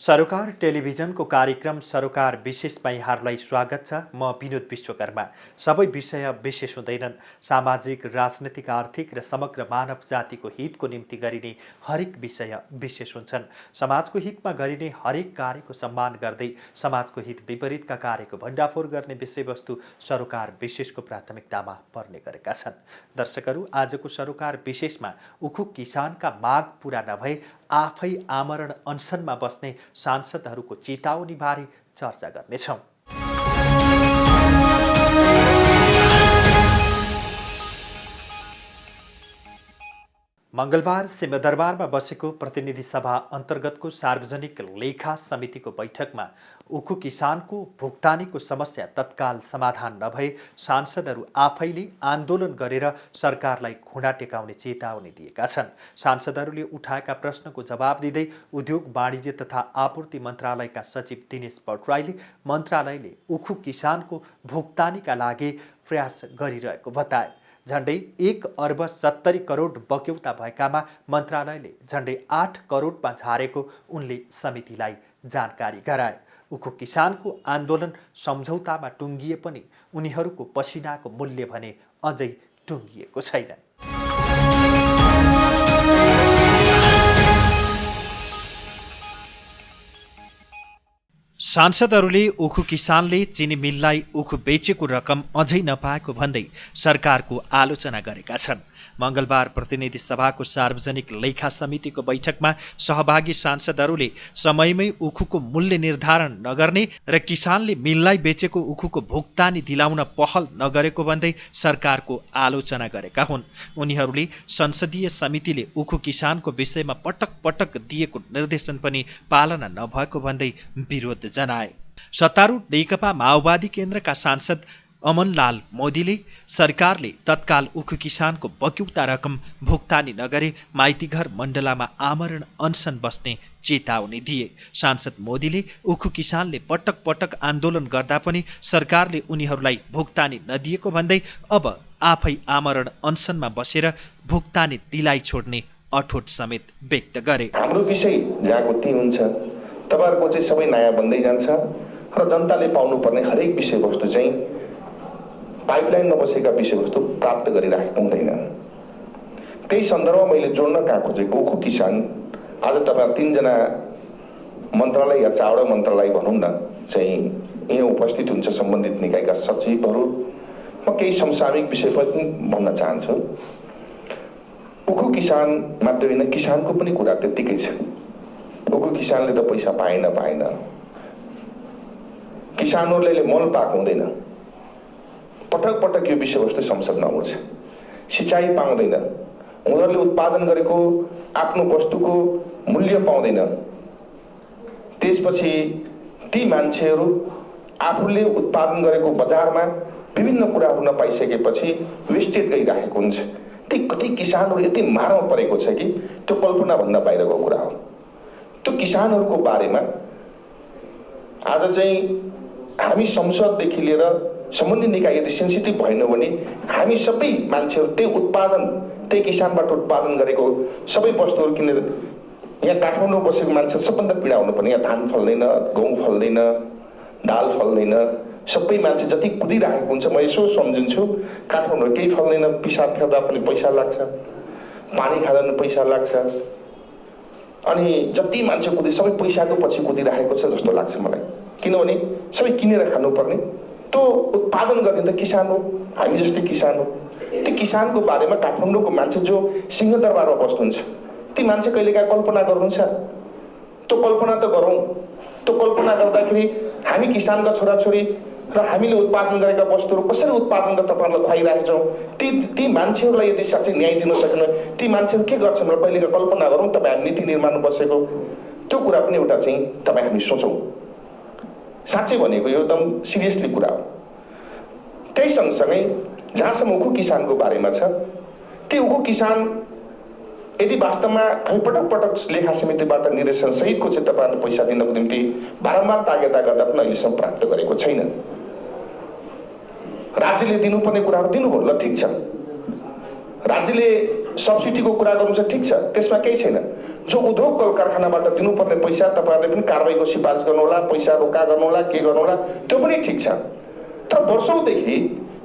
सरोकार टेलिभिजनको कार्यक्रम सरोकार विशेषमा यहाँहरूलाई स्वागत छ। म विनोद विश्वकर्मा। सबै विषय विशेष हुँदैनन्। सामाजिक, राजनीतिक, आर्थिक र समग्र मानव जातिको हितको निम्ति गरिने हरेक विषय विशेष हुन्छन्। समाजको हितमा गरिने हरेक कार्यको सम्मान गर्दै समाजको हित विपरीतका कार्यको भण्डाफोर गर्ने विषयवस्तु सरोकार विशेषको प्राथमिकतामा पर्ने गरेका छन्। दर्शकहरू, आजको सरोकार विशेषमा उखु किसानका माग पूरा नभए आफै आमरण अनसनमा बस्ने सांसदहरूको चेतावनीबारे चर्चा गर्नेछौँ। मंगलबार सिंहदरबारमा बसेको प्रतिनिधि सभा अन्तर्गतको सार्वजनिक लेखा समितिको बैठकमा उखु किसानको भुक्तानीको समस्या तत्काल समाधान नभए सांसदहरू आफैले आन्दोलन गरेर सरकारलाई घुँडा टेकाउने चेतावनी दिएका छन्। सांसदहरूले उठाएका प्रश्नको जवाब दिँदै उद्योग वाणिज्य तथा आपूर्ति मन्त्रालयका सचिव दिनेश भट्टराईले मन्त्रालयले उखु किसानको भुक्तानीका लागि प्रयास गरिरहेको बताए। झण्डै 1 अर्ब 70 करोड बक्यौता भएकामा मन्त्रालयले झण्डै 8 करोडमा झारेको उनले समितिलाई जानकारी गराए। उखु किसानको आन्दोलन सम्झौतामा टुङ्गिए पनि उनीहरूको पसिनाको मूल्य भने अझै टुङ्गिएको छैन। सांसदहरूले उखु किसानले चिनी मिललाई उखु बेचेको रकम अझै नपाएको भन्दै सरकारको आलोचना गरेका छन्। मंगलबार प्रतिनिधि सभाको सार्वजनिक लेखा समितिको बैठकमा सहभागी सांसदहरूले समयमै उखुको मूल्य निर्धारण नगर्ने र किसानले मिललाई बेचेको उखुको भुक्तानी दिलाउन पहल नगरेको भन्दै सरकारको आलोचना गरेका हुन्। उनीहरूले संसदीय समितिले उखु किसानको विषयमा पटक पटक दिएको निर्देशन पनि पालना नभएको भन्दै विरोध जनाए। सत्तारूढ नेकपा माओवादी केन्द्रका सांसद अमनलाल मोदीले सरकारले तत्काल उखु किसानको बक्यौता रकम भुक्तानी नगरे माइतीघर मण्डलामा आमरण अनसन बस्ने चेतावनी दिए। सांसद मोदीले उखु किसानले पटक पटक आन्दोलन गर्दा पनि सरकारले उनीहरूलाई भुक्तानी नदिएको भन्दै अब आफै आमरण अनसनमा बसेर भुक्तानी दिलाइ छोड्ने अठोट समेत व्यक्त गरे। हाम्रो विषय जहाँको त्यही हुन्छ, तपाईहरुको चाहिँ सबै नयाँ बन्दै जान्छ र जनताले पाउनुपर्ने हरेक विषयवस्तु चाहिँ पाइपलाइनमा बसेका विषयवस्तु प्राप्त गरिराखेको हुँदैन। त्यही सन्दर्भमा मैले जोड्न कहाँ खोजेको उखु किसान आज तपाईहरु 3 जना मन्त्रालय या चावडा मन्त्रालय भनौँ न चाहिँ यहाँ उपस्थित हुन्छ सम्बन्धित निकायका सचिवहरू। म केही समसामयिक विषय पनि भन्न चाहन्छु। उखु किसान मात्र होइन, किसानको पनि कुरा त्यतिकै छ। उखु किसानले त पैसा पाएन, किसानहरूले मल पाएको हुँदैन। पटक पटक यो विषयवस्तु संसदमा आउँछ। सिँचाइ पाउँदैन, उनीहरूले उत्पादन गरेको आफ्नो वस्तुको मूल्य पाउँदैन। त्यसपछि ती मान्छेहरू आफूले उत्पादन गरेको बजारमा विभिन्न कुराहरू नपाइसकेपछि वेस्टेज गइरहेको हुन्छ। ती कति किसानहरू यति मारमा परेको छ कि त्यो कल्पना भन्दा बाहिरको कुरा हो। त्यो किसानहरूको बारेमा आज चाहिँ हामी संसददेखि लिएर सम्बन्धित निकाय यदि सेन्सिटिभ भएन भने हामी सबै मान्छेहरू त्यही किसानबाट उत्पादन गरेको सबै वस्तुहरू किनेर यहाँ काठमाडौँ बसेको मान्छे सबभन्दा पीडा हुनुपर्ने। यहाँ धान फल्दैन, गहुँ फल्दैन, दाल फल्दैन, सबै मान्छे जति कुदिरहेको हुन्छ। म यसो सम्झिन्छु, काठमाडौँ केही फल्दैन, पिसाब फेर्दा पनि पैसा लाग्छ, पानी खाँदा पनि पैसा लाग्छ, अनि जति मान्छे कुदे सबै पैसाको पछि कुदिरहेको छ जस्तो लाग्छ मलाई। किनभने सबै किनेर खानुपर्ने, त्यो उत्पादन गर्ने त किसान हो, हामी जस्तै किसान हो। त्यो किसानको बारेमा काठमाडौँको मान्छे जो सिंहदरबारमा बस्नुहुन्छ ती मान्छे कहिलेकाहीँ कल्पना गर्नुहुन्छ। त्यो कल्पना त गरौँ। त्यो कल्पना गर्दाखेरि हामी किसानका छोराछोरी र हामीले उत्पादन गरेका वस्तुहरू कसरी उत्पादन गरेर तपाईँहरूलाई खुवाइरहेका छौँ, ती मान्छेहरूलाई यदि साँच्चै न्याय दिन सकेन ती मान्छेहरू के गर्छन् र कहिलेका कल्पना गरौँ। तपाईँ हामी नीति निर्माण बसेको त्यो कुरा पनि एउटा चाहिँ तपाईँ हामी सोचौँ। साँच्चै भनेको यो एकदम सिरियसली कुरा हो। त्यही सँगसँगै जहाँसम्म उखु किसानको बारेमा छ, त्यो उखु किसान यदि वास्तवमा हामी पटक पटक लेखा समितिबाट निर्देशन सहितको चाहिँ तपाईँहरूले पैसा दिनको निम्ति बारम्बार तागेता गर्दा पनि अहिलेसम्म प्राप्त गरेको छैन। राज्यले दिनुपर्ने कुराहरू दिनुभयो, ल ठिक छ। राज्यले सब्सिडीको कुरा गर्नु छ, ठिक छ, त्यसमा केही छैन। जो उद्योग कल कारखानाबाट दिनुपर्ने पैसा तपाईँहरूले पनि कारबाहीको सिफारिस गर्नुहोला, पैसा रोका गर्नुहोला, के गर्नुहोला, त्यो पनि ठिक छ। तर वर्षौँदेखि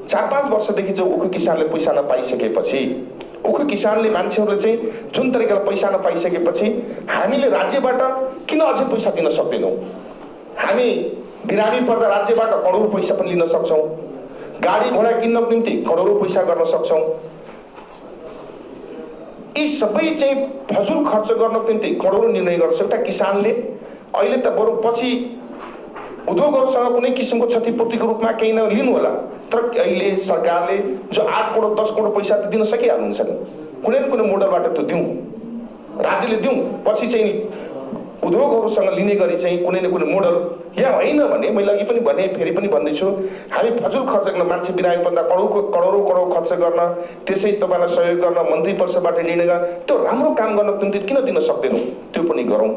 4-5 वर्षदेखि जो उखु किसानले पैसा नपाइसकेपछि, उखु किसानले मान्छेहरूले चाहिँ जुन तरिकाले पैसा नपाइसकेपछि हामीले राज्यबाट किन अझै पैसा दिन सक्दैनौँ? हामी बिरामी पर्दा राज्यबाट करोडौँ पैसा पनि लिन सक्छौँ, गाडी घोडा किन्नको निम्ति करोडौँ पैसा गर्न सक्छौँ। यी सबै चाहिँ फजुल खर्च गर्नको निम्ति करोडौँ निर्णय गर्छ एउटा किसानले। अहिले त बरु पछि उद्योगहरूसँग कुनै किसिमको क्षतिपूर्तिको रूपमा केही नलिनु होला, तर अहिले सरकारले जो 8 करोड 10 करोड पैसा त दिन सकिहाल्नुहुन्छ नि। कुनै न कुनै मोडलबाट त्यो दिउँ, राज्यले दिउँ, पछि चाहिँ उद्योगहरूसँग लिने गरी चाहिँ कुनै न कुनै मोडल, या होइन भने मैले अघि पनि भने, फेरि पनि भन्दैछु, हामी फजुल खर्च गर्न, मान्छे बिरामी पर्दा करोडौँ खर्च गर्न, त्यसै तपाईँलाई सहयोग गर्न, मन्त्री परिषदबाट निर्णय गर्न, त्यो राम्रो काम गर्नको निम्ति किन दिन सक्दैनौँ? त्यो पनि गरौँ।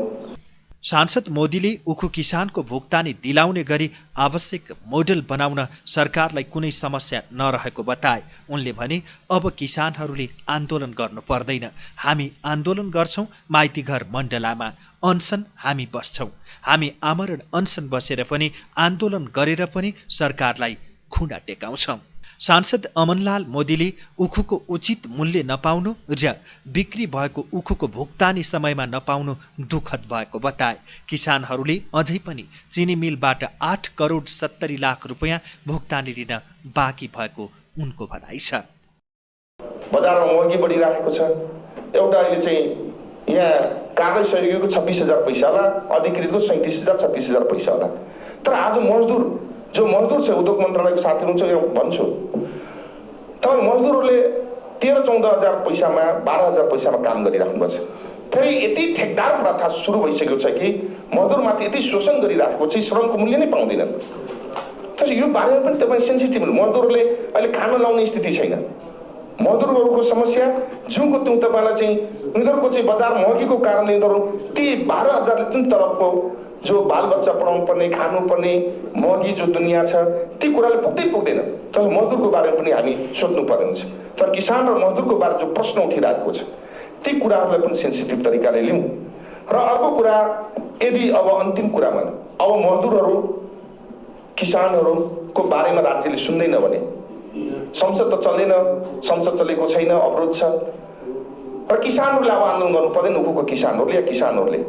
सांसद मोदीले उखु किसानको भुक्तानी दिलाउने गरी आवश्यक मोडेल बनाउन सरकारलाई कुनै समस्या नरहेको बताए। उनले भने अब किसानहरूले आन्दोलन गर्नु पर्दैन, हामी आन्दोलन गर्छौं माइतीघर मण्डलामा, अनसन हामी बस्छौं, हामी आमरण अनसन बसेर पनि आन्दोलन गरेर पनि सरकारलाई खुँडा टेकाउँछौं। सांसद अमनलाल मोदीले उखुको उचित मूल्य नपाउनु र बिक्री भएको उखुको भुक्तानी समयमा नपाउनु दुःखद भएको बताए। किसानहरूले अझै पनि चिनी मिलबाट 8 करोड 70 लाख रुपियाँ भुक्तानी लिन बाँकी भएको उनको भनाइ छ। बजारमा महँगी बढिरहेको छ। एउटा अहिले चाहिँ यहाँ कागज सहयोगीको 26,000 पैसा होला, अधिकृतको 37,000 36,000 पैसा होला। तर आज जो मजदुर छ, उद्योग मन्त्रालयको साथीहरू हुन्छ, यहाँ भन्छु, तपाईँ मजदुरहरूले 13-14,000 पैसामा 12,000 पैसामा काम गरिराख्नु भएको छ। फेरि यति ठेकदार प्रथा सुरु भइसकेको छ कि मजदुरमाथि यति शोषण गरिराखेको चाहिँ श्रमको मूल्य नै पाउँदैनन्। त्यसो यो बारेमा पनि तपाईँ सेन्सिटिभ, मजदुरहरूले अहिले खान लाउने स्थिति छैन। मजदुरहरूको समस्या जुनको त्यो तपाईँलाई चाहिँ उनीहरूको चाहिँ बजार महँगीको कारणले यिनीहरू ती 12,000ले जुन तलबको जो बालबच्चा पढाउनु पर्ने, खानुपर्ने महँगी जो दुनियाँ छ, ती कुराले पुग्दैन। तर मजदुरको बारेमा पनि हामी सोध्नु पर्ने हुन्छ। तर किसान र मजदुरको बारे जो प्रश्न उठिरहेको छ, ती कुराहरूलाई पनि सेन्सिटिभ तरिकाले लिउँ। र अर्को कुरा, यदि अब अन्तिम कुरामा अब मजदुरहरू किसानहरूको बारेमा राज्यले सुन्दैन भने संसद त चल्दैन, संसद चलेको छैन, अवरोध छ। र किसानहरूले अब आन्दोलन गर्नु पर्दैन, उखुको किसानहरूले या किसानहरूले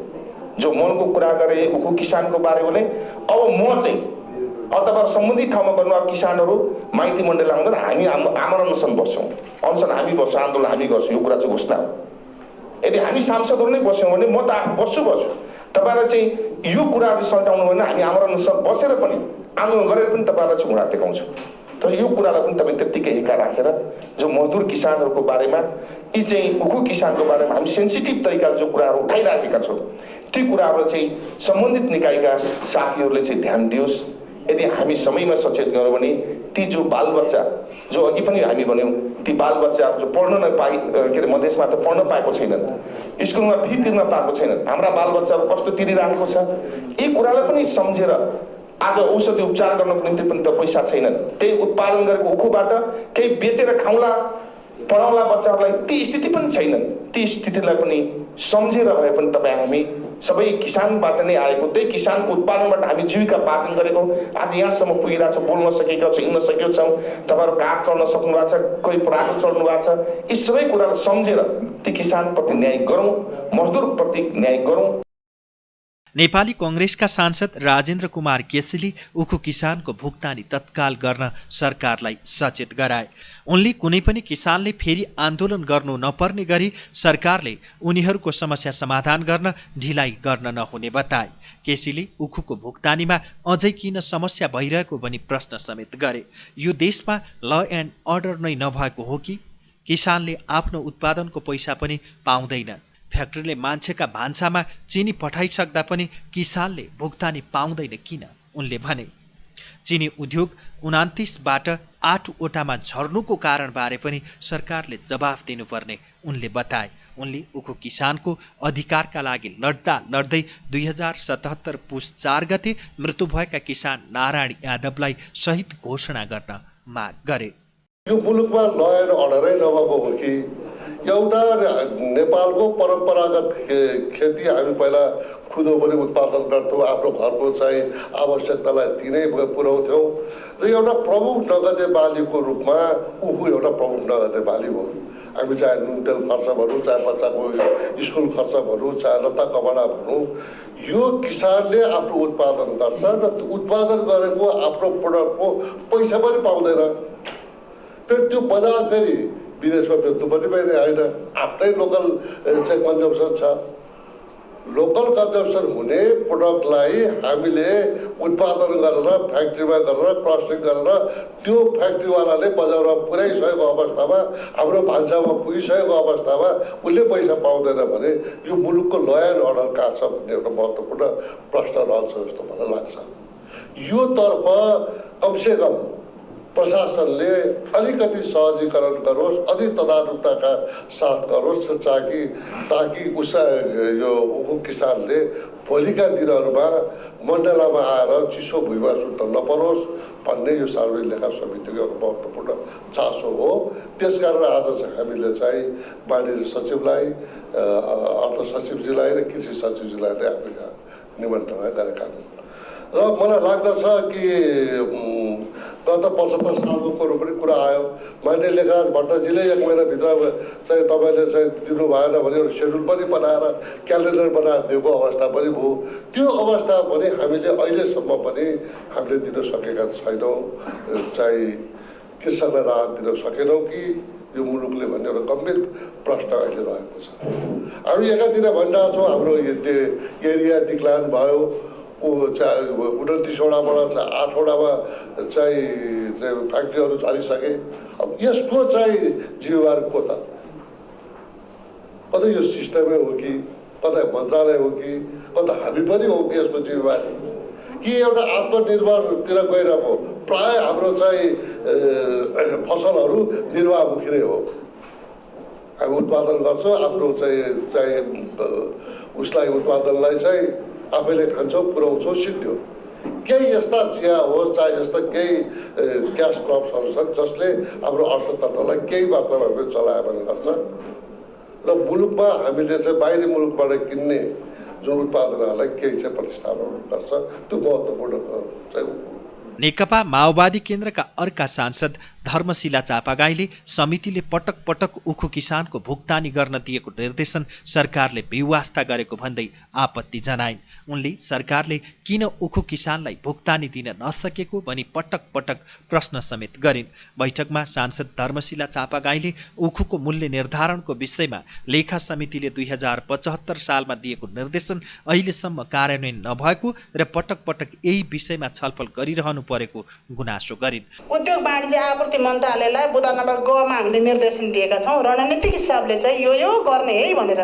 जो मनको कुरा गरे उखु किसानको बारेमा, अब म चाहिँ अथवा सम्बन्धित ठाउँमा गर्नु, अब किसानहरू माइती मण्डल आउँदैन, हामी आमरण अनसन बस्छौँ, अनसन हामी बस्छौँ, आन्दोलन हामी गर्छौँ, यो कुरा चाहिँ घोषणा हो। यदि हामी सांसदहरू नै बस्यौँ भने म त बस्छु, तपाईँलाई चाहिँ यो कुराहरू सल्टाउनु भने हामी आमरण अनसन बसेर पनि आन्दोलन गरेर पनि तपाईँलाई चाहिँ घुँडा टेकाउँछु। तर यो कुरालाई पनि तपाईँ त्यत्तिकै हिक्का राखेर जो मजदुर किसानहरूको बारेमा, यी चाहिँ उखु किसानको बारेमा हामी सेन्सिटिभ तरिकाले जो कुराहरू उठाइराखेका छौँ, ती कुराहरू चाहिँ सम्बन्धित निकायका साथीहरूले चाहिँ ध्यान दियोस्। यदि हामी समयमा सचेत गऱ्यौँ भने ती जो बालबच्चा, जो अघि पनि हामी भन्यौँ, ती बालबच्चा जो पढ्न नपाइ, के अरे मधेसमा त पढ्न पाएको छैनन्, स्कुलमा फी तिर्न पाएको छैनन्, हाम्रा बालबच्चाहरू कस्तो तिरिरहेको छ, यी कुरालाई पनि सम्झेर आज औषधि उपचार गर्नको निम्ति पनि त पैसा छैनन्, त्यही उत्पादन गरेको उखुबाट केही बेचेर खाउँला, पढाउला बच्चाहरूलाई, ती स्थिति पनि छैनन्। ती स्थितिलाई पनि सम्झेर भए पनि तपाईँ हामी सबै किसानबाट नै आएको, त्यही किसानको उत्पादनबाट हामी जीविका पार्जन गरेको आज यहाँसम्म पुगिरहेको छ, बोल्न सकेका छौँ, हिँड्न सकेको छौँ, तपाईँहरू कार चढ्न सक्नु भएको छ, कोही प्राटो चढ्नु भएको छ। यी सबै कुरालाई सम्झेर ती किसानप्रति न्याय गरौँ, मजदुरप्रति न्याय गरौँ। नेपाली कांग्रेसका सांसद राजेन्द्र कुमार केसीले उखु किसानको भुक्तानी तत्काल गर्न सरकारलाई सचेत गराए। उनले कुनै पनि किसानले फेरि आन्दोलन गर्नु नपर्ने गरी सरकारले उनीहरूको समस्या समाधान गर्न ढिलाइ गर्न नहुने बताए। केसीले उखुको भुक्तानीमा अझै किन समस्या भइरहेको भनी प्रश्न समेत गरे। यो देशमा ल एन्ड अर्डर नै नभएको हो कि? किसानले आफ्नो उत्पादनको पैसा पनि पाउँदैन। फ्याक्ट्रीले मान्छेका भान्सामा चिनी पठाइसक्दा पनि किसानले भुक्तानी पाउँदैन किन? उनले भने। चिनी उद्योग 29बाट 8वटामा झर्नुको कारणबारे पनि सरकारले जवाफ दिनुपर्ने उनले बताए। उनले उखु किसानको अधिकारका लागि लड्दै 2077 पुस 4 गते मृत्यु भएका किसान नारायण यादवलाई शहीद घोषणा गर्न माग गरे। यो मुलुकमा ल एन्ड अर्डरै नभएको हो कि एउटा नेपालको परम्परागत खेती हामी पहिला खुदो पनि उत्पादन गर्थ्यौँ, आफ्नो घरको चाहिँ आवश्यकतालाई तिनै पुर्याउँथ्यौँ र एउटा प्रमुख नगदे बालीको रूपमा उखु एउटा प्रमुख नगदे बाली हो। हामी चाहे नुन तेल खर्च भनौँ, चाहे बच्चाको स्कुल खर्च भनौँ, चाहे लत्ता कपडा भनौँ, यो किसानले आफ्नो उत्पादन गर्छ र उत्पादन गरेको आफ्नो प्रोडक्टको पैसा पनि पाउँदैन। फेरि त्यो बजार फेरि विदेशमा बेच्नु पनि होइन, आफ्नै लोकल चाहिँ कन्जम्सन छ। लोकल कन्जम्सन हुने प्रोडक्टलाई हामीले उत्पादन गरेर फ्याक्ट्रीमा गरेर क्रसिङ गरेर त्यो फ्याक्ट्रीवालाले बजारमा पुर्याइसकेको अवस्थामा, हाम्रो भान्सामा पुगिसकेको अवस्थामा उसले पैसा पाउँदैन भने यो मुलुकको ल एन्ड अर्डर कहाँ छ भन्ने एउटा महत्त्वपूर्ण प्रश्न रहन्छ जस्तो मलाई लाग्छ। यो तर्फ कमसेकम प्रशासनले अलिकति सहजीकरण गरोस्, अलि तदारुकताका साथ गरोस् ताकि यो उखु किसानले भोलिका दिनहरूमा मण्डलामा आएर चिसो भुइँमा सुत्न नपरोस् भन्ने यो सार्वजनिक लेखा समितिको एउटा महत्त्वपूर्ण चासो हो। त्यसकारण आज चाहिँ हामीले चाहिँ वाणिज्य सचिवलाई, अर्थ सचिवजीलाई र कृषि सचिवजीलाई नै हामीले निमन्त्रणा गरेका छौँ र मलाई लाग्दछ कि गत 75 सालको पनि कुरा आयो। मान्य लेखराज भट्टजीले 1 महिनाभित्र चाहिँ तपाईँले चाहिँ दिनु भएन भने एउटा सेड्युल पनि बनाएर क्यालेन्डर बनाएर दिएको अवस्था पनि भयो। त्यो अवस्था पनि हामीले अहिलेसम्म पनि हामीले दिन सकेका छैनौँ, चाहिँ कृषकलाई राहत दिन सकेनौँ कि यो मुलुकले भन्ने एउटा गम्भीर प्रश्न अहिले रहेको छ। हामी एकातिर भनिरहेछौँ हाम्रो एरिया डिक्लाइन भयो, 29वटाबाट 8वटामा चाहिँ फ्याक्ट्रीहरू झरिसके। अब यसको चाहिँ जिम्मेवार को त? कतै यो सिस्टमै हो कि, कतै मन्त्रालय हो कि, कतै हामी पनि हो कि यसको जिम्मेवारी? कि एउटा आत्मनिर्भरतिर गइरहेको प्राय हाम्रो चाहिँ फसलहरू निर्वाहमुखी नै हो। हामी उत्पादन गर्छौँ, आफ्नो चाहिँ उसलाई उत्पादनलाई चाहिँ आफैले खान्छौँ, पुर्याउँछौँ, सिद्धो। केही यस्ता चिया होस्, चाहे यस्ता केही क्यास क्रप्सहरू छन् जसले हाम्रो अर्थतन्त्रलाई केही मात्रामा हामीले चलायमान गर्छ र मुलुकमा हामीले चाहिँ बाहिरी मुलुकबाट किन्ने जुन उत्पादनहरूलाई केही चाहिँ प्रतिस्थापन गर्छ। त्यो महत्त्वपूर्ण चाहिँ नेकपा माओवादी केन्द्रका अर्का सांसद धर्मशिला चापागाईले समितिले पटक पटक उखु किसानको भुक्तानी गर्न दिएको निर्देशन सरकारले बेवास्ता गरेको भन्दै आपत्ति जनाइन्। उनले सरकारले किन उखु किसानलाई भुक्तानी दिन नसकेको भनी पटक पटक प्रश्न समेत गरिन्। बैठकमा सांसद धर्मशिला चापागाईले उखुको मूल्य निर्धारणको विषयमा लेखा समितिले 2075 सालमा दिएको निर्देशन अहिलेसम्म कार्यान्वयन नभएको र पटक पटक यही विषयमा छलफल गरिरहनु परेको गुनासो गरिन्। उद्योग वाणिज्य आपूर्ति मन्त्रालयलाई बुदा नम्बर गमा हामीले निर्देशन दिएका छौँ, रणनीतिक हिसाबले चाहिँ यो गर्ने है भनेर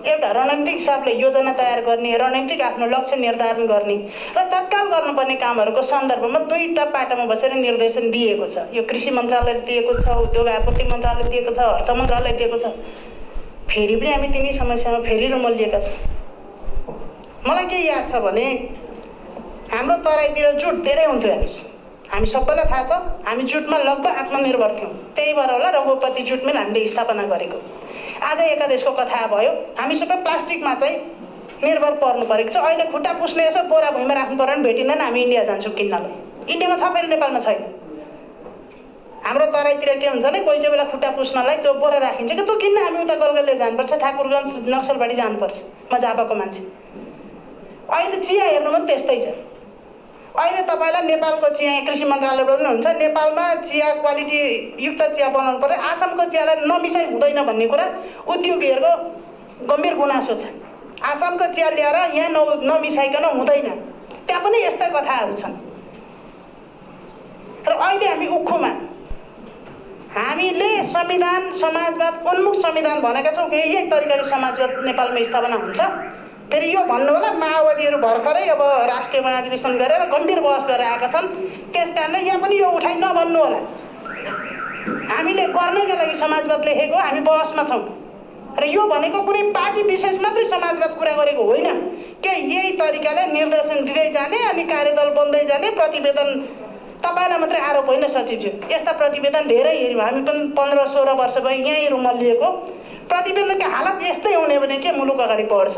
एउटा रणनीतिक हिसाबले योजना तयार गर्ने, रणनीतिक आफ्नो लक्ष्य निर्धारण गर्ने र तत्काल गर्नुपर्ने कामहरूको सन्दर्भमा 2टा पाटामा बसेर निर्देशन दिएको छ। यो कृषि मन्त्रालयले दिएको छ, उद्योग आपूर्ति मन्त्रालयले दिएको छ, अर्थ मन्त्रालयले दिएको छ। फेरि पनि हामी तिनै समस्यामा फेरि रमलिएका छौँ। मलाई के याद छ भने हाम्रो तराईतिर जुट धेरै हुन्थ्यो हेर्नुहोस्, हामी सबैलाई थाहा छ, हामी जुटमा लगभग आत्मनिर्भर थियौँ। त्यही भएर होला रघुपति जुट मिल हामीले स्थापना गरेको। आज एकादेशको कथा भयो, हामी सबै प्लास्टिकमा चाहिँ निर्भर पर्नु परेको छ। अहिले खुट्टा पुस्ने यसो बोरा भुइँमा राख्नु पर्यो भने भेटिँदैन, हामी इन्डिया जान्छौँ किन्नलाई। इन्डियामा छ फेरि नेपालमा छैन। हाम्रो तराईतिर के हुन्छ भने कोही बेला खुट्टा पुस्नलाई त्यो बोरा राखिन्छ कि त्यो किन्न हामी उता गलगलले जानुपर्छ, ठाकुरगञ्ज नक्सलबाडी जानुपर्छ। म झापाको मान्छे। अहिले चिया हेर्नु पनि त्यस्तै छ। अहिले तपाईँलाई नेपालको चिया कृषि मन्त्रालयबाट पनि हुन्छ, नेपालमा चिया क्वालिटी युक्त चिया बनाउनु पर्यो, आसामको चियालाई नमिसाइ हुँदैन भन्ने कुरा उद्योगीहरूको गम्भीर गुनासो छ। आसामको चिया ल्याएर यहाँ नमिसाइकन हुँदैन, त्यहाँ पनि यस्तै कथाहरू छन्। र अहिले हामी उखुमा हामीले संविधान समाजवाद उन्मुख संविधान भनेका छौँ कि यही तरिकाले समाजवाद नेपालमा स्थापना हुन्छ। फेरि यो भन्नु होला माओवादीहरू भर्खरै अब राष्ट्रिय महाधिवेशन गरेर गम्भीर बहस गरेर आएका छन्, त्यस कारणले यहाँ पनि यो उठाइ नभन्नु होला। हामीले गर्नैका लागि समाजवाद लेखेको, हामी बहसमा छौँ र यो भनेको कुनै पार्टी विशेष मात्रै समाजवाद कुरा गरेको होइन के यही तरिकाले निर्देशन दिँदै जाने अनि कार्यदल बन्दै जाने। प्रतिवेदन तपाईँलाई मात्रै आरोप होइन सचिवज्यू, यस्ता प्रतिवेदन धेरै हेऱ्यौँ हामी पनि। 15-16 वर्ष भयो यहीँ रुमलिएको। प्रतिवेदनको हालत यस्तै हुने भने के मुलुक अगाडि बढ्छ?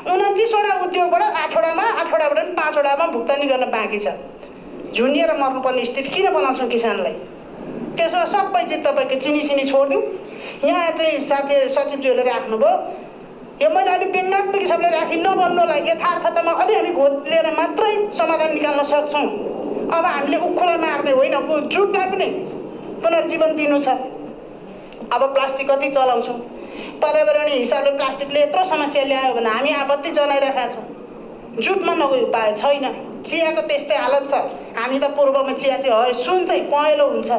29वटा उद्योगबाट 8वटाबाट 5वटामा भुक्तानी गर्न बाँकी छ। झुन्डिएर मर्नुपर्ने स्थिति किन बनाउँछौँ किसानलाई? त्यसो सबै चाहिँ तपाईँको चिनी छोडिदिउँ। यहाँ चाहिँ साथी सचिवज्यूले राख्नुभयो, यो मैले अलिक व्यङ्गात्मक हिसाबले राखी नभन्नुलाई यथार्थतामा अलि हामी घोट लिएर मात्रै समाधान निकाल्न सक्छौँ। अब हामीले उखुलाई मार्ने होइन, जुटलाई पनि पुनर्जीवन दिनु छ। अब प्लास्टिक कति चलाउँछौँ? पर्यावरणीय हिसाबले प्लास्टिकले यत्रो समस्या ल्यायो भने हामी आपत्ति जनाइरहेका छौँ। जुटमा नगई उपाय छैन। चियाको त्यस्तै हालत छ। हामी त पूर्वमा चिया चाहिँ सुन चाहिँ पहेँलो हुन्छ,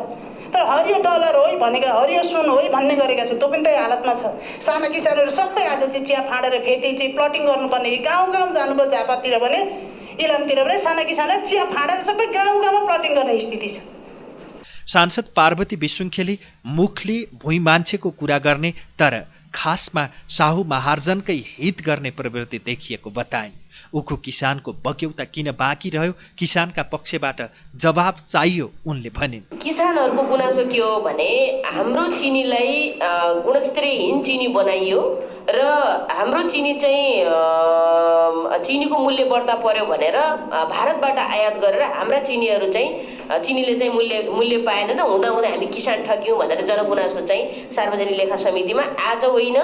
तर हरियो डलर हो भनेका, हरियो सुन हो भन्ने गरेका छौँ। त्यो पनि त्यही हालतमा छ। साना किसानहरू सबै आज चाहिँ चिया फाँडेर फेरि चाहिँ प्लटिङ गर्नुपर्ने, गाउँ जानुभयो झापातिर भने, इलामतिर भने साना किसानलाई चिया फाँडेर सबै गाउँमा प्लटिङ गर्ने स्थिति छ। सांसद पार्वती विसुङखेली मुखले भुइँ मान्छेको कुरा गर्ने तर खासमा साहु महार्जनकै हित गर्ने प्रवृत्ति देखिएको बताए। उखु किसानको बक्यौता किन बाँकी रह्यो, किसानका पक्षबाट जवाब चाहियो उनले भने। किसानहरूको गुनासो के हो भने हाम्रो चिनीलाई गुणस्तरीयहीन चिनी बनाइयो र हाम्रो चिनी चाहिँ चिनीको मूल्य बढ्ता पर्यो भनेर भारतबाट आयात गरेर हाम्रा चिनीहरू चाहिँ चिनीले चाहिँ मूल्य पाएन र हुँदाहुँदै हामी किसान ठग्यौँ भनेर जनगुनासो चाहिँ सार्वजनिक लेखा समितिमा आज होइन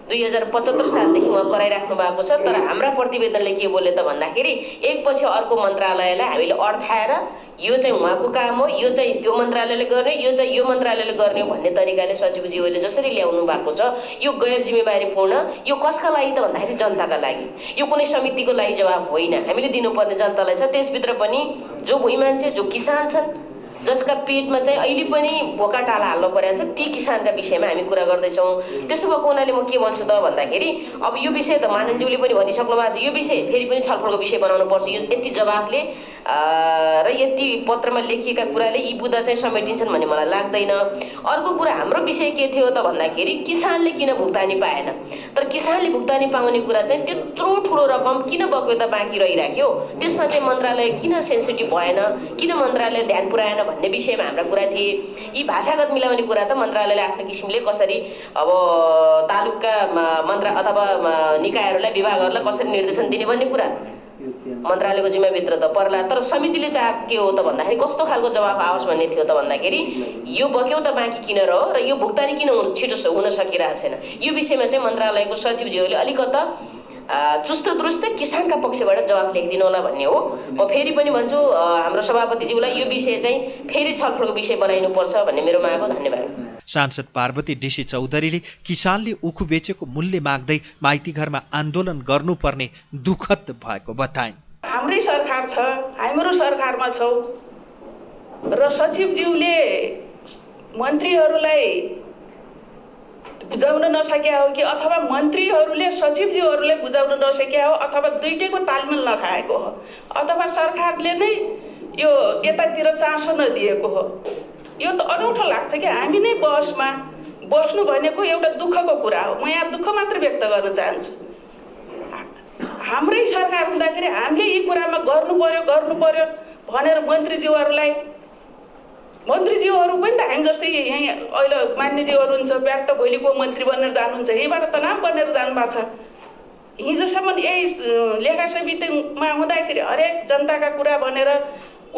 2075 सालदेखि उहाँ कराइराख्नु भएको छ। तर हाम्रा प्रतिवेदनले के बोले त भन्दाखेरि एकपछि अर्को मन्त्रालयलाई हामीले अर्थाएर यो चाहिँ उहाँको काम हो, यो चाहिँ त्यो मन्त्रालयले गर्ने, यो चाहिँ यो मन्त्रालयले गर्ने हो भन्ने तरिकाले सचिवज्यूले जसरी ल्याउनु भएको छ, यो गैर जिम्मेवारीपूर्ण। यो कसका लागि त भन्दाखेरि जनताका लागि, यो कुनै समितिको लागि जवाब होइन। हामीले दिनुपर्ने जनतालाई छ। त्यसभित्र पनि जो भुइँ मान्छे, जो किसान छन्, जसका पेटमा चाहिँ अहिले पनि भोका टाला हाल्नु परेको छ, ती किसानका विषयमा हामी कुरा गर्दैछौँ। त्यसो भएको हुनाले म के भन्छु त भन्दाखेरि अब यो विषय त माननज्यूले पनि भनिसक्नु भएको छ, यो विषय फेरि पनि छलफलको विषय बनाउनु पर्छ। यो यति जवाफले र यति पत्रमा लेखिएका कुराले यी बुदा चाहिँ समेटिन्छन् भन्ने मलाई लाग्दैन। अर्को कुरा हाम्रो विषय के थियो त भन्दाखेरि किसानले किन भुक्तानी पाएन, तर किसानले भुक्तानी पाउने कुरा चाहिँ त्यत्रो ठुलो रकम किन बक्यौता बाँकी रहिराख्यो, त्यसमा चाहिँ मन्त्रालय किन सेन्सिटिभ भएन, किन मन्त्रालय ध्यान पुर्याएन भन्ने विषयमा हाम्रा कुरा थिए। यी भाषागत मिलाउने कुरा त मन्त्रालयले आफ्नो किसिमले कसरी अब तालुकका मन्त्रा अथवा निकायहरूलाई विभागहरूलाई कसरी निर्देशन दिने भन्ने कुरा मन्त्रालयको जिम्मेभित्र त पर्ला। तर समितिले चाहे के हो त भन्दाखेरि कस्तो खालको जवाफ आओस् भन्ने थियो त भन्दाखेरि यो बक्यौता बाँकी किन रह्यो र यो भुक्तानी किन छिटो हुन सकिरहेको छैन, यो विषयमा चाहिँ मन्त्रालयको सचिवज्यूले अलिकता चुस्त दुरुस्त किसानका पक्षबाट जवाफ लेखिदिनु होला भन्ने हो। म फेरि पनि भन्छु हाम्रो सभापतिज्यूलाई यो विषय चाहिँ फेरि छलफलको विषय बनाइनुपर्छ भन्ने मेरो माग हो। धन्यवाद। सांसद पार्वती डीसी चौधरीले किसानले उखु बेचेको मूल्य माग्दै माइती घरमा आन्दोलन गर्नुपर्ने दुःखद भएको बताए। हाम्रै सरकार छ, हाम्रो सरकारमा छौँ र सचिवज्यूले मन्त्रीहरूलाई बुझाउन नसक्या हो कि अथवा मन्त्रीहरूले सचिवज्यूहरूलाई बुझाउन नसक्या हो अथवा दुईटैको तालमेल नखाएको हो अथवा सरकारले नै यो यतातिर चासो नदिएको हो। यो त अनौठो लाग्छ कि हामी नै बहसमा बस्नु भनेको एउटा दुःखको कुरा हो। म यहाँ दुःख मात्र व्यक्त गर्न चाहन्छु। हाम्रै सरकार हुँदाखेरि हामीले यी कुरामा गर्नु पर्यो भनेर मन्त्रीज्यूहरू पनि त हामी जस्तै यहीँ अहिले मान्यज्यूहरू हुन्छ, ब्याक्ट भोलिको मन्त्री बनेर जानुहुन्छ, यहीबाट तनाव बनेर जानुभएको छ। हिजोसम्म यही लेखा समितिमा हुँदाखेरि हरेक जनताका कुरा भनेर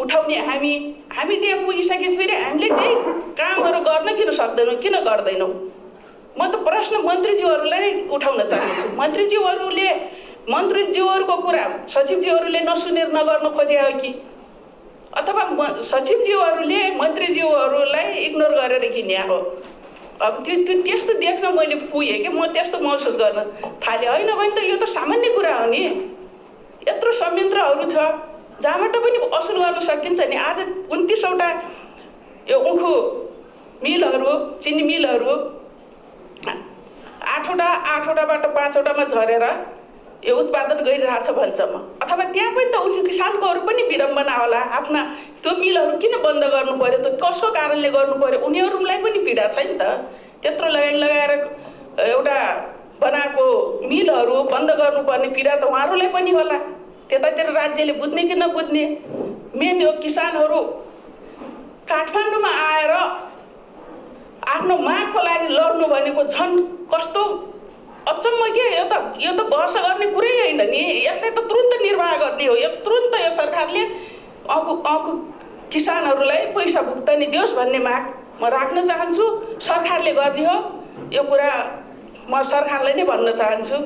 उठाउने हामी त्यहाँ पुगिसकेपछि फेरि हामीले त्यही कामहरू गर्न किन सक्दैनौँ, किन गर्दैनौँ? म त प्रश्न मन्त्रीज्यूहरूलाई उठाउन चाहन्छु। मन्त्रीज्यूहरूको कुरा सचिवज्यूहरूले नसुनेर नगर्नु खोज्या हो कि अथवा सचिवज्यूहरूले मन्त्रीज्यूहरूलाई इग्नोर गरेर किन्या हो? अब त्यो त्यस्तो देख्न मैले पुगेँ कि म त्यस्तो महसुस गर्न थालेँ। होइन भने त यो त सामान्य कुरा हो नि। यत्रो संयन्त्रहरू छ जहाँबाट पनि असुल गर्न सकिन्छ नि। आज 29वटा यो उखु मिलहरू, चिनी मिलहरू 8वटाबाट 5वटामा झरेर यो उत्पादन गरिरहेछ भन्छ म। अथवा त्यहाँ पनि त उखु किसानकोहरू पनि विडम्बना होला। आफ्ना त्यो मिलहरू किन बन्द गर्नु पर्यो त, कसको कारणले गर्नु पर्यो? उनीहरूलाई पनि पीडा छ नि त। त्यत्रो लगाएर एउटा बनाएको मिलहरू बन्द गर्नुपर्ने पीडा त उहाँहरूलाई पनि होला। त्यतातिर राज्यले बुझ्ने कि नबुझ्ने? मेन यो किसानहरू काठमाडौँमा आएर आफ्नो मागको लागि लड्नु भनेको झन् कस्तो अचम्म के यो त बहस गर्ने कुरै होइन नि। यसलाई त तुरुन्त निर्वाह गर्ने हो। यो तुरुन्त यो सरकारले अबको किसानहरूलाई पैसा भुक्तानी दियोस् भन्ने माग म राख्न चाहन्छु। सरकारले गर्ने हो यो कुरा, म सरकारलाई नै भन्न चाहन्छु।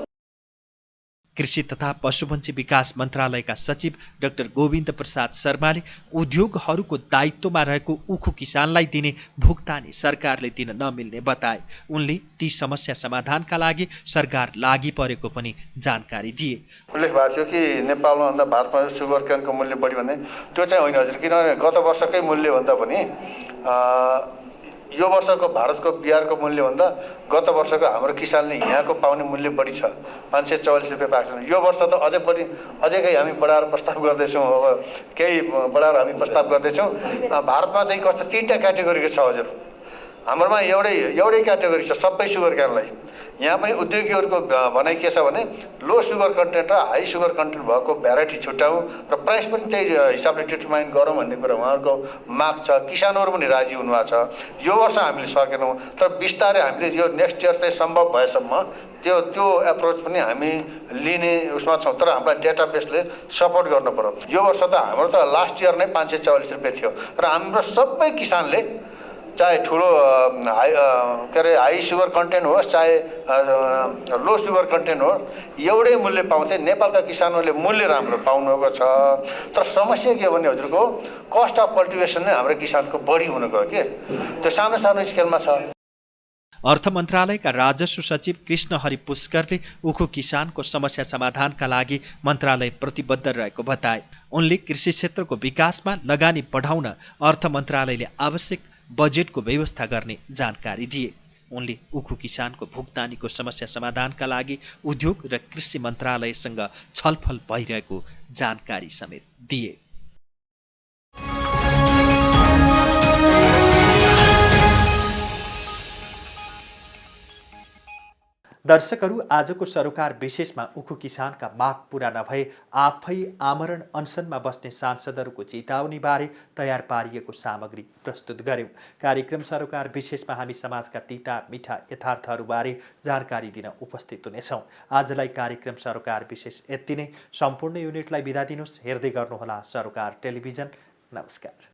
कृषि तथा पशुपन्छी विकास मन्त्रालयका सचिव डाक्टर गोविन्द प्रसाद शर्माले उद्योगहरूको दायित्वमा रहेको उखु किसानलाई दिने भुक्तानी सरकारले दिन नमिल्ने बताए। उनले ती समस्या समाधानका लागि सरकार लागि परेको पनि जानकारी दिए। उल्लेख भएको थियो कि नेपालमा भन्दा भारतमा सुगर केनको मूल्य बढी भन्ने, त्यो चाहिँ होइन हजुर। किनभने गत वर्षकै मूल्यभन्दा पनि यो वर्षको भारतको बिहारको मूल्यभन्दा गत वर्षको हाम्रो किसानले यहाँको पाउने मूल्य बढी छ, 544 रुपियाँ पाएको छ। यो वर्ष त अझै हामी बढाएर प्रस्ताव गर्दैछौँ। अब केही बढाएर हामी प्रस्ताव गर्दैछौँ। भारतमा चाहिँ कस्तो 3टा क्याटेगोरीको छ हजुर। हाम्रोमा एउटै क्याटेगोरी छ सबै सुगर क्यानलाई। यहाँ पनि उद्योगीहरूको भनाइ के छ भने लो सुगर कन्टेन्ट र हाई सुगर कन्टेन्ट भएको भेराइटी छुट्याउँ र प्राइस पनि त्यही हिसाबले डिटरमाइन गरौँ भन्ने कुरा उहाँहरूको माग छ। किसानहरू पनि राजी हुनुभएको छ। यो वर्ष हामीले सकेनौँ, तर बिस्तारै हामीले यो नेक्स्ट इयर चाहिँ सम्भव भएसम्म त्यो एप्रोच पनि हामी लिने उसमा छौँ। तर हामीलाई डेटाबेसले सपोर्ट गर्नु पर्यो। यो वर्ष त हाम्रो त लास्ट इयर नै 544 रुपियाँ थियो र हाम्रो सबै किसानले चाहे ठुलो हाई सुगर कन्टेन्ट होस् चाहे लो सुगर कन्टेन्ट होस् एउटै मूल्य पाउँथे। नेपालका किसानहरूले मूल्य राम्रो पाउनुको छ। तर समस्या के हो भने हजुरको कस्ट अफ कल्टिभेसन नै हाम्रो किसानको बढी हुन गयो के, त्यो सानो स्केलमा छ। अर्थ मन्त्रालयका राजस्व सचिव कृष्णहरि पुष्करले उखु किसानको समस्या समाधानका लागि मन्त्रालय प्रतिबद्ध रहेको बताए। उनले कृषि क्षेत्रको विकासमा लगानी बढाउन अर्थ मन्त्रालयले आवश्यक बजेटको व्यवस्था गर्ने जानकारी दिए। उनले उखु किसानको भुक्तानीको समस्या समाधानका लागि उद्योग र कृषि मन्त्रालयसँग छलफल भइरहेको जानकारी समेत दिए। दर्शकहरू, आजको सरोकार विशेषमा उखु किसानका माग पूरा नभए आफै आमरण अनसनमा बस्ने सांसदहरूको चेतावनीबारे तयार पारिएको सामग्री प्रस्तुत गर्यौं। कार्यक्रम सरोकार विशेषमा हामी समाजका तिता मिठा यथार्थहरूबारे जानकारी दिन उपस्थित हुनेछौँ। आजलाई कार्यक्रम सरोकार विशेष यति नै। सम्पूर्ण युनिटलाई बिदा दिनुहोस्। हेर्दै गर्नुहोला सरोकार टेलिभिजन। नमस्कार।